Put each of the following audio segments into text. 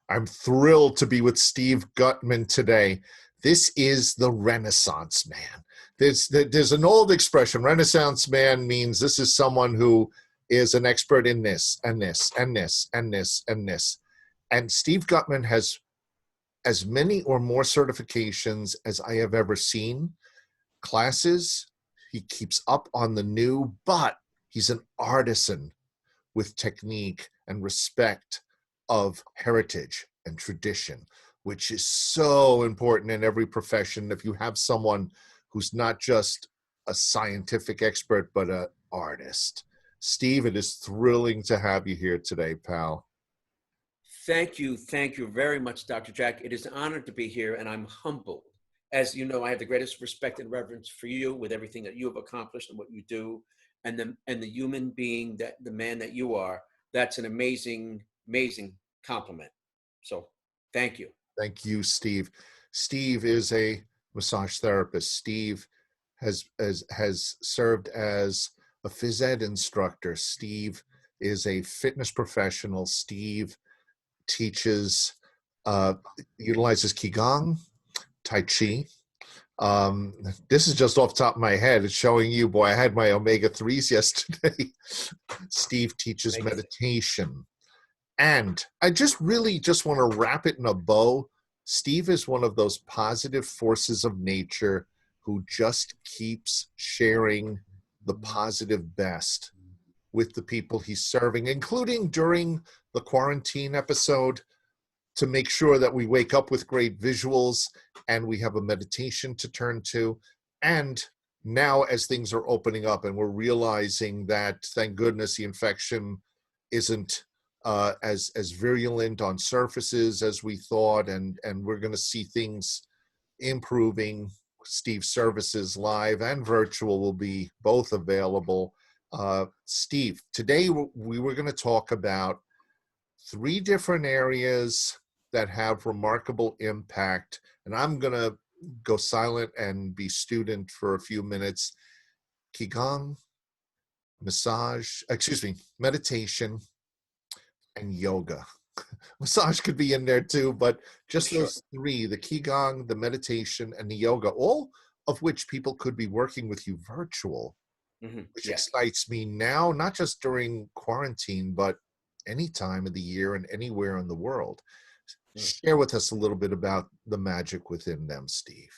I'm thrilled to be with Steve Gutman today. This is the Renaissance man. There's an old expression, Renaissance man means this is someone who is an expert in this and this and this and this and this. And Steve Gutman has as many or more certifications as I have ever seen, classes. He keeps up on the new, but he's an artisan with technique and respect of heritage and tradition, which is so important in every profession. If you have someone who's not just a scientific expert, but an artist. Steve, it is thrilling to have you here today, pal. Thank you. Thank you very much, Dr. Jack. It is an honor to be here, and I'm humbled. As you know, I have the greatest respect and reverence for you with everything that you have accomplished and what you do, and the human being, that the man that you are. That's an amazing, amazing compliment. So thank you. Thank you, Steve. Steve is a massage therapist. Steve has served as a phys ed instructor. Steve is a fitness professional. Steve teaches, uh, utilizes Qigong, Tai Chi. Um, this is just off the top of my head. It's showing you, boy, I had my omega-3s yesterday. Steve teaches Amazing. meditation. And I just really just want to wrap it in a bow. Steve is one of those positive forces of nature who just keeps sharing the positive best with the people he's serving, including during the quarantine episode, to make sure that we wake up with great visuals and we have a meditation to turn to. And now as things are opening up and we're realizing that, thank goodness, the infection isn't as virulent on surfaces as we thought, and we're going to see things improving. Steve's services, live and virtual, will be both available. Steve, today we were going to talk about three different areas that have remarkable impact, and I'm going to go silent and be student for a few minutes. Qigong, meditation, and yoga. Massage could be in there too, but just Sure. those three, the Qigong, the meditation, and the yoga, all of which people could be working with you virtual, which Yes. excites me now, not just during quarantine, but any time of the year and anywhere in the world. Mm. Share with us a little bit about the magic within them, Steve.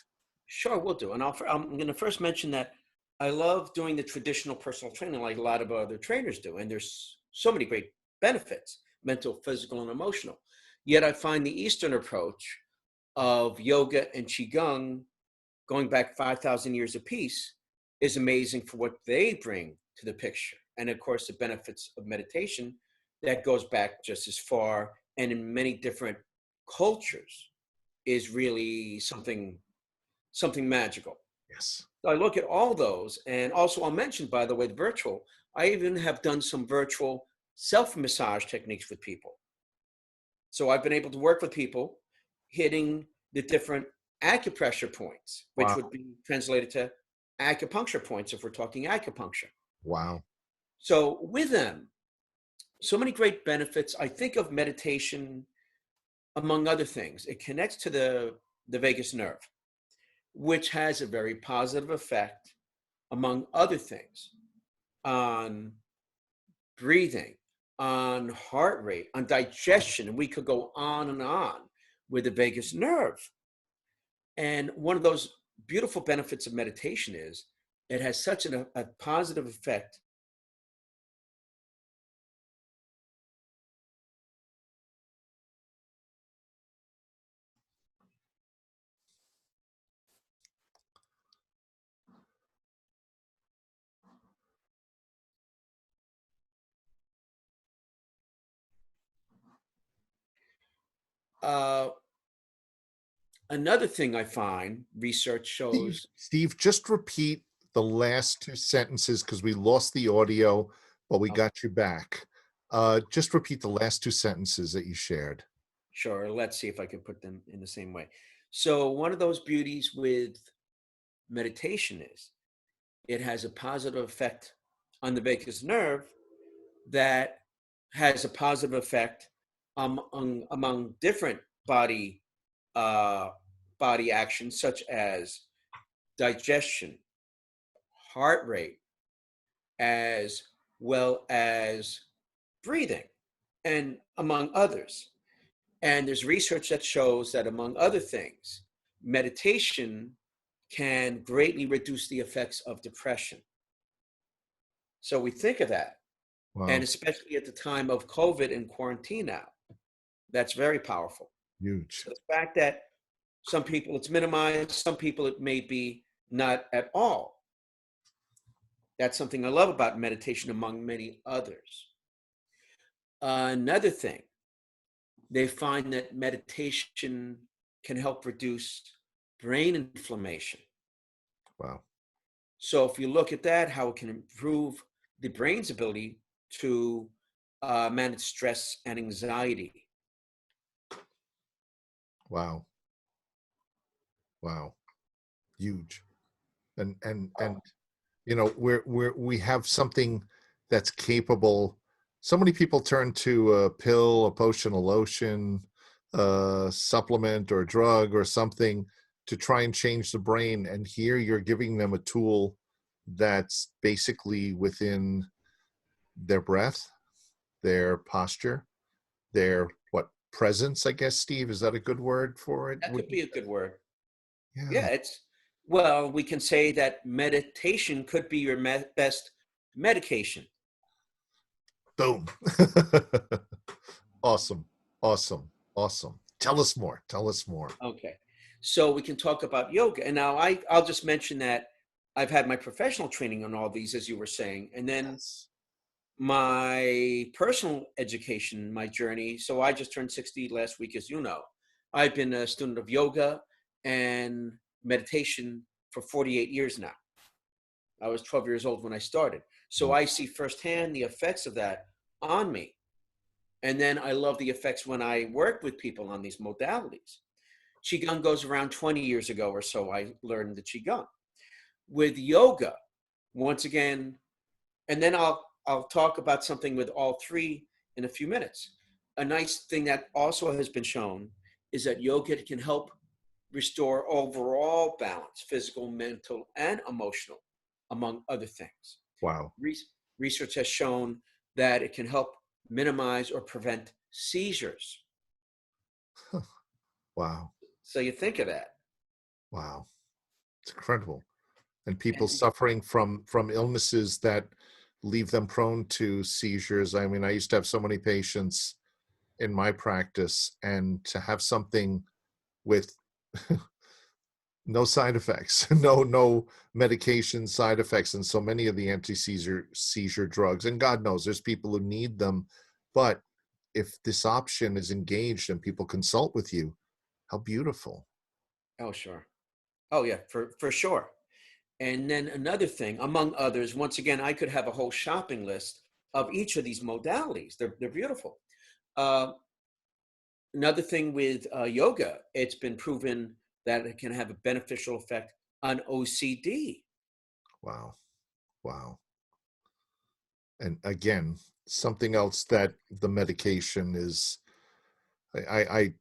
Sure, we'll do. And I'm going to first mention that I love doing the traditional personal training like a lot of other trainers do. And there's so many great benefits, mental, physical, and emotional. Yet I find the Eastern approach of yoga and Qigong, going back 5,000 years apiece, is amazing for what they bring to the picture. And of course, the benefits of meditation that goes back just as far and in many different cultures is really something magical. Yes. So I look at all those, and also I'll mention, by the way, the virtual. I even have done some virtual self-massage techniques with people. So I've been able to work with people hitting the different acupressure points, which Wow. would be translated to acupuncture points if we're talking acupuncture. Wow. So with them, so many great benefits. I think of meditation, among other things. It connects to the vagus nerve, which has a very positive effect, among other things, on breathing, on heart rate, on digestion, and we could go on and on with the vagus nerve. And one of those beautiful benefits of meditation is it has such a positive effect. Uh, Another thing I find research Steve, shows. Steve, just repeat the last two sentences because we lost the audio, but we Okay, got you back. Just repeat the last two sentences that you shared. sure, let's see if I can put them in the same way. So, one of those beauties with meditation is it has a positive effect on the vagus nerve that has a positive effect among different body uh, body actions such as digestion, heart rate, as well as breathing, and among others. And there's research that shows that, among other things, meditation can greatly reduce the effects of depression. So we think of that. And Wow. especially at the time of COVID and quarantine now, that's very powerful. Huge. So the fact that some people it's minimized, some people it may be not at all. That's something I love about meditation, among many others. Another thing, they find that meditation can help reduce brain inflammation. Wow. So if you look at that, how it can improve the brain's ability to manage stress and anxiety. Wow. Wow. Huge. And you know, we have something that's capable. So many people turn to a pill, a potion, a lotion, a supplement or a drug or something to try and change the brain. And here you're giving them a tool that's basically within their breath, their posture, their what presence, I guess, Steve, is that a good word for it? That Would could you be a say? good word. Yeah. Yeah, it's well, we can say that meditation could be your best medication. Boom. Awesome. Awesome. Awesome. Tell us more. Tell us more. Okay. So we can talk about yoga. And now I'll just mention that I've had my professional training on all these, as you were saying, and then Yes. my personal education, my journey. So I just turned 60 last week, as you know. I've been a student of yoga and meditation for 48 years now. I was 12 years old when I started. So I see firsthand the effects of that on me. And then I love the effects when I work with people on these modalities. Qigong goes around 20 years ago or so, I learned the Qigong. With yoga, once again, and then I'll talk about something with all three in a few minutes. A nice thing that also has been shown is that yoga can help restore overall balance, physical, mental, and emotional, among other things. Wow. Research has shown that it can help minimize or prevent seizures. Wow. So you think of that. Wow. It's incredible. And people And suffering from illnesses that leave them prone to seizures. I mean, I used to have so many patients in my practice, and to have something with no side effects, no medication side effects, and so many of the anti-seizure drugs. And God knows there's people who need them, but if this option is engaged and people consult with you, how beautiful. oh, sure. Oh, yeah, for sure. And then another thing, among others, once again, I could have a whole shopping list of each of these modalities. They're beautiful. Uh, Another thing with yoga, it's been proven that it can have a beneficial effect on OCD. Wow. Wow. And again, something else that the medication is, I, I,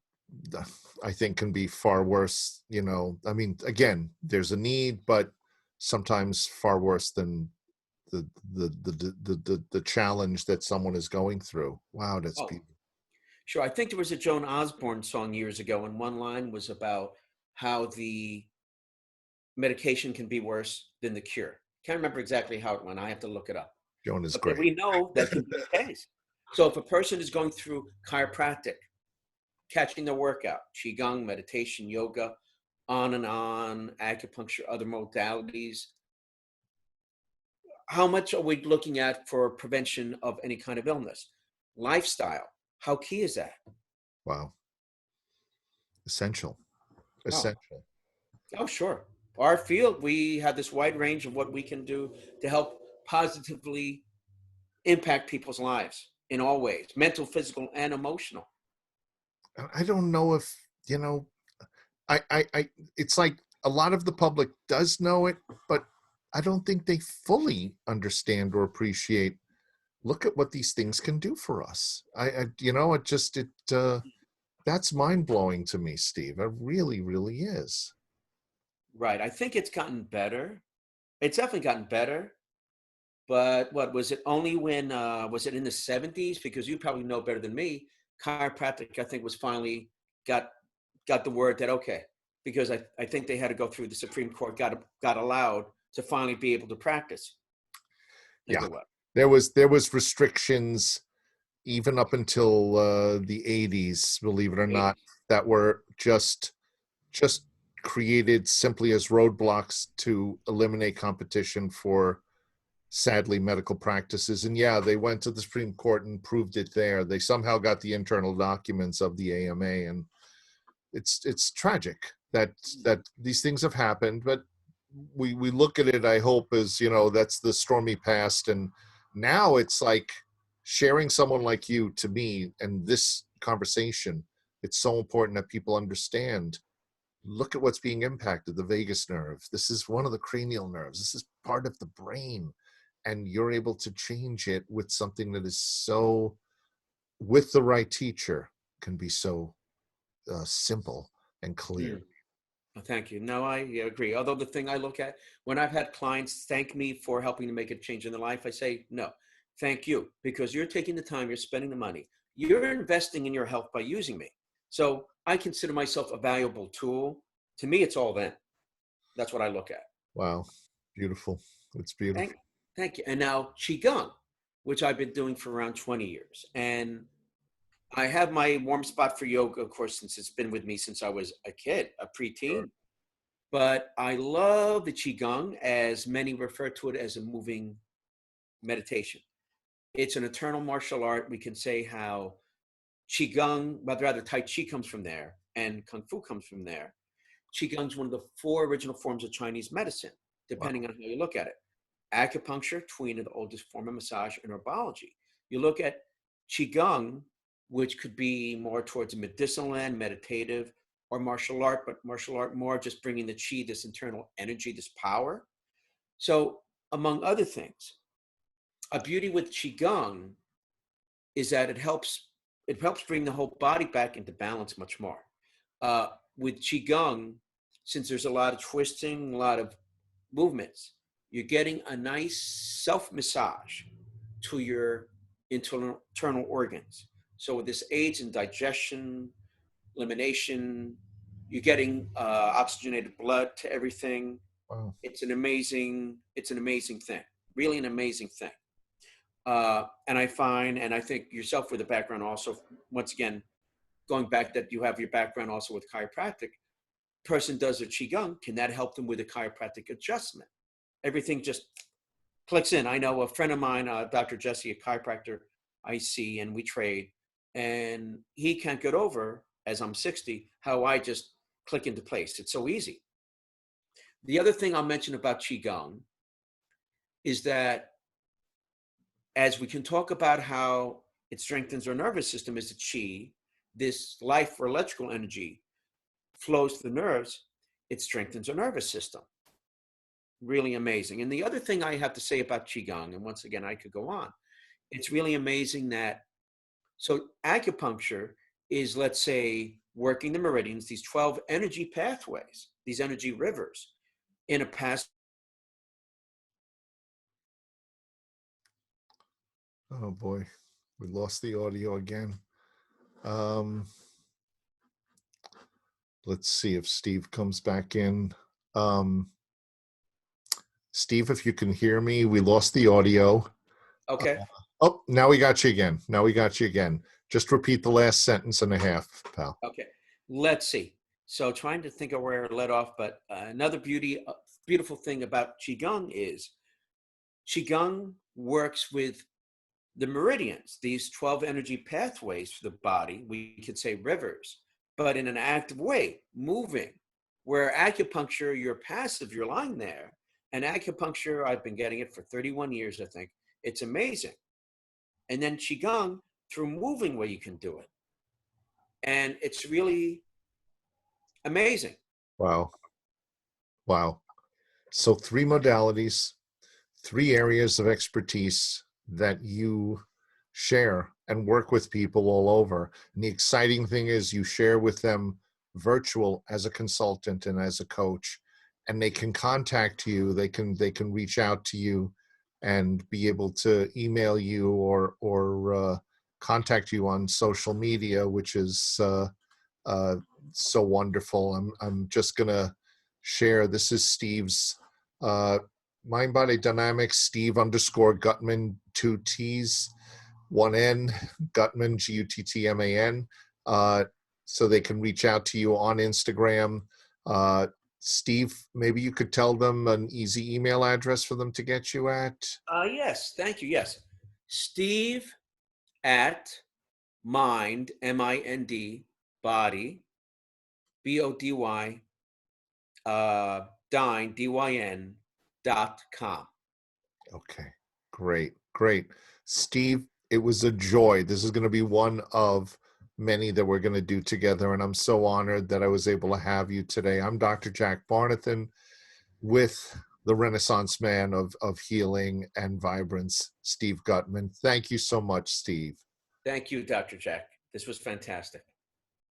I think can be far worse. You know, I mean, again, there's a need, but sometimes far worse than the challenge that someone is going through. Wow, that's Oh, beautiful. sure. I think there was a Joan Osborne song years ago, and one line was about how the medication can be worse than the cure. Can't remember exactly how it went. I have to look it up. Joan is But that great. we know that can be the case. So if a person is going through chiropractic, catching their workout, qigong, meditation, yoga, on, acupuncture, other modalities, how much are we looking at for prevention of any kind of illness? Lifestyle, how key is that? Wow, essential, Oh, essential. oh, sure. Our field, we have this wide range of what we can do to help positively impact people's lives in all ways, mental, physical, and emotional. I don't know if you know. It's like a lot of the public does know it, but I don't think they fully understand or appreciate look at what these things can do for us. That's mind blowing to me, Steve. It really, really is. Right. I think it's gotten better. It's definitely gotten better. But what was it only when was it in the 70s? Because you probably know better than me. Chiropractic, I think, was finally got got the word that okay, because I think they had to go through the Supreme Court, got allowed to finally be able to practice. I think Yeah, it was. there was restrictions even up until the 80s, believe it or not, 80s. that were just created simply as roadblocks to eliminate competition for, sadly, medical practices. And yeah, they went to the Supreme Court and proved it there. They somehow got the internal documents of the AMA, and it's tragic that these things have happened. But we look at it, I hope, as, that's the stormy past, and now it's like sharing someone like you to me and this conversation. It's so important that people understand. Look at what's being impacted, the vagus nerve. This is one of the cranial nerves. This is part of the brain. And you're able to change it with something that is so, with the right teacher, can be so simple and clear. Mm. Oh, thank you. No, I agree. Although the thing I look at when I've had clients thank me for helping to make a change in their life, I say, no, thank you, because you're taking the time, you're spending the money, you're investing in your health by using me. So I consider myself a valuable tool. To me, it's all them. That's what I look at. Wow. Beautiful. It's beautiful. Thank, thank you. And now Qigong, which I've been doing for around 20 years. And I have my warm spot for yoga, of course, since it's been with me since I was a kid, a Sure. preteen. But I love the Qigong, as many refer to it as a moving meditation. It's an eternal martial art. We can say how Qigong, but rather Tai Chi comes from there and Kung Fu comes from there. Qigong is one of the four original forms of Chinese medicine, Wow. depending on how you look at it. Acupuncture, tween of the oldest form of massage, and herbology. You look at Qigong, which could be more towards a medicinal end, meditative, or martial art, but martial art more just bringing the chi, this internal energy, this power. So, among other things, a beauty with Qigong is that it helps bring the whole body back into balance much more. Uh, with Qigong, since there's a lot of twisting, a lot of movements, you're getting a nice self massage to your internal organs. So this aids in digestion, elimination. You're getting oxygenated blood to everything. Wow. It's an amazing thing. Really, an amazing thing. And I find, and I think yourself with a background also, once again, going back that you have your background also with chiropractic, person does a qigong, can that help them with a chiropractic adjustment? Everything just clicks in. I know a friend of mine, Dr. Jesse, a chiropractor I see and we trade, and he can't get over, as I'm 60, how I just click into place. It's so easy. The other thing I'll mention about qigong is that as we can talk about how it strengthens our nervous system as the chi, this life or electrical energy flows to the nerves, it strengthens our nervous system. Really amazing. And the other thing I have to say about Qigong, and once again, I could go on, it's really amazing that, so acupuncture is, let's say, working the meridians, these 12 energy pathways, these energy rivers in a past. Oh boy. We lost the audio again. Um, let's see if Steve comes back in. Um, Steve, if you can hear me, we lost the audio. Uh, Okay. oh, now we got you again. Now we got you again. Just repeat the last sentence and a half, pal. Okay. Let's see. So trying to think of where I let off, but another beautiful thing about Qigong is Qigong works with the meridians, these 12 energy pathways for the body, we could say rivers, but in an active way, moving. Where acupuncture, you're passive, you're lying there. And acupuncture, I've been getting it for 31 years, I think. It's amazing. And then Qigong, through moving where you can do it. And it's really amazing. Wow. Wow. So three modalities, three areas of expertise, that you share and work with people all over. And the exciting thing is you share with them virtual as a consultant and as a coach, and they can contact you. They can reach out to you and be able to email you or contact you on social media, which is uh, so wonderful. I'm just gonna share. This is Steve's uh, Mind Body Dynamics. Steve underscore Gutman, two T's, one N, Gutman, Guttman. So they can reach out to you on Instagram. Steve, maybe you could tell them an easy email address for them to get you at. Yes, thank you. Yes. Steve at mind, MIND, body, BODY, dine, DYN.com. Okay, great, great. Steve, it was a joy. This is going to be one of many that we're going to do together, and I'm so honored that I was able to have you today. I'm Dr. Jack Barnathan with the Renaissance man of healing and vibrance, Steve Gutman. Thank you so much, Steve. Thank you, Dr. Jack. This was fantastic.